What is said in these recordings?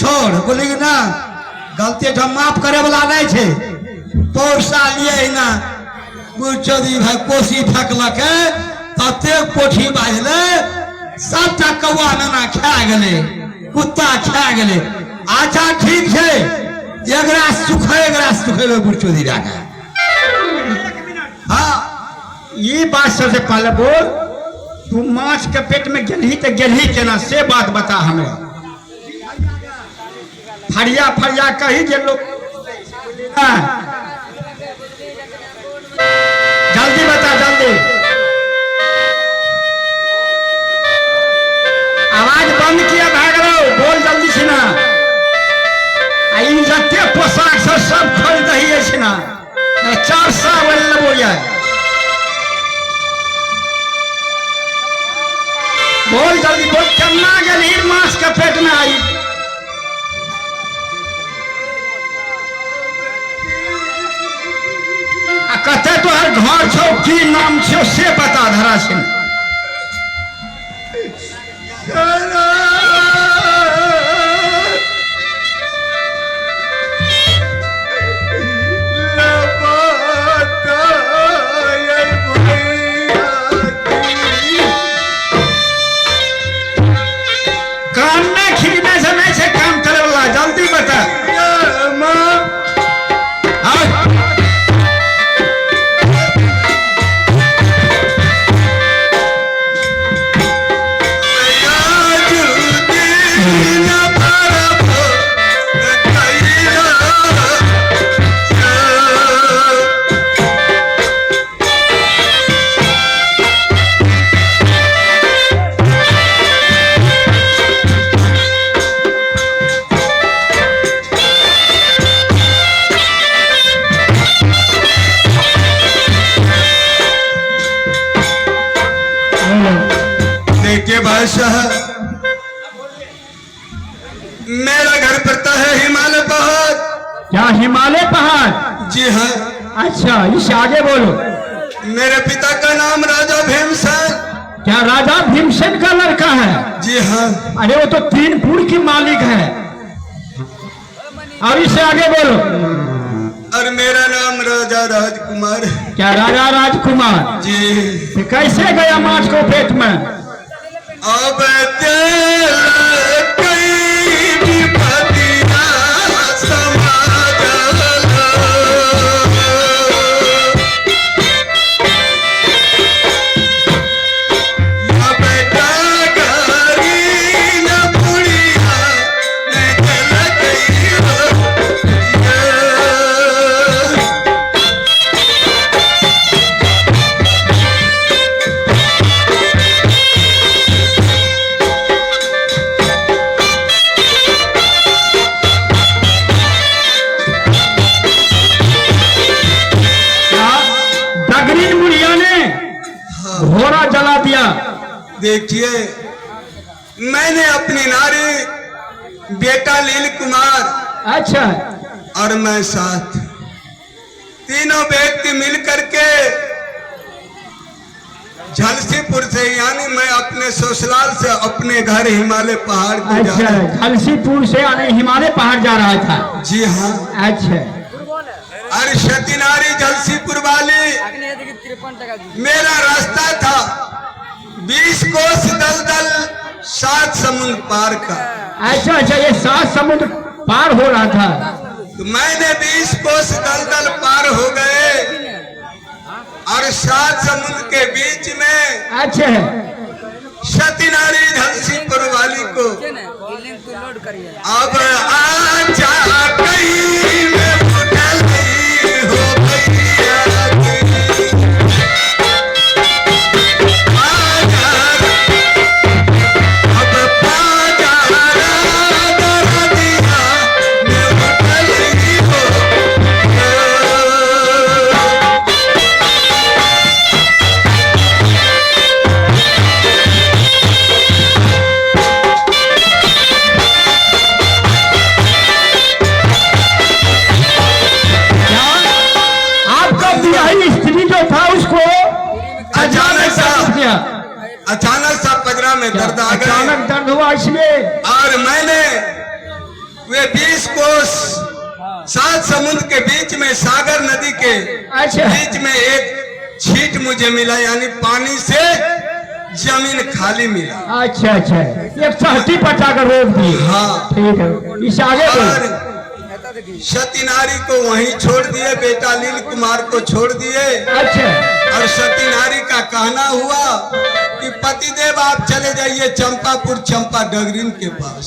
छोड़ बोली कि ना गलती तो माफ करे वाला नहीं छे पैसा लिए ना चौधरी भाई कोसी फेंकलक तते पोठी बाजले सबटा कौआ मैना खा गए कुत्ता खा गए। अच्छा ठीक है एकरा सुखे बुढ़ चौधरी रखे। हाँ ये बात सबसे पहले बोल तू माछ के पेट में गेलही तो गेलही केना से बात बता हमें। फरिया फरिया कही जे लोग जल्दी बता जल्दी। आवाज बंद किया भाग रहो बोल जल्दी से ना। जते पोशाक सब खोल दही से ना 400 बोल जाए बोल जल्दी बोल केना गेलही माछ के पेट में आई। कते तो हर घर छो की नाम छो से बता धरा से। काम में खींचने समय से काम करे वाला जल्दी बता। मेरा घर पड़ता है हिमालय पहाड़। क्या हिमालय पहाड़? जी हाँ। अच्छा इस आगे बोलो। मेरे पिता का नाम राजा भीमसेन। क्या राजा भीमसेन का लड़का है? जी हाँ। अरे वो तो 3 पुर की मालिक है। और इससे आगे बोलो। और मेरा नाम राजा राजकुमार है। क्या राजा राजकुमार? जी। तो कैसे गया माछ को पेट में? अब घोड़ा जला दिया। देखिए मैंने अपनी नारी बेटा लील कुमार अच्छा और मैं साथ तीनों व्यक्ति मिल करके झलसीपुर से यानी मैं अपने ससुराल से अपने घर हिमालय पहाड़ को अच्छा झलसीपुर से यानी हिमालय पहाड़ जा रहा था। जी हाँ। अच्छा अरे सतीनारी झलसीपुर वाली मेरा रास्ता था 20 कोस दलदल 7 समुद्र पार का। अच्छा अच्छा ये 7 समुद्र पार हो रहा था। तो मैंने 20 कोस दलदल पार हो गए और 7 समुद्र के बीच में अच्छा सतीनारी झलसीपुर वाली को अब आजा कहीं में अचानक सा पजरा में दर्द आ गया। अचानक दर्द हुआ इसलिए। और मैंने वे 20 कोस 7 समुद्र के बीच में सागर नदी के अच्छा बीच में एक छींट मुझे मिला, यानी पानी से जमीन खाली मिला। अच्छा अच्छा, एक सहती पटा कर रोक दी। हाँ। ठीक है, इस आगे और सती नारी को वहीं छोड़ दिए, बेटा लील कुमार को छोड़ दिए। अच्छा और सती नारी का कहना हुआ कि पतिदेव आप चले जाइए चंपापुर चंपा डगरीन के पास।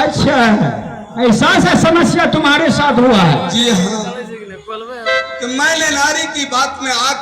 अच्छा, ऐसा सा समस्या तुम्हारे साथ हुआ है? जी हाँ, कि मैंने नारी की बात में आकर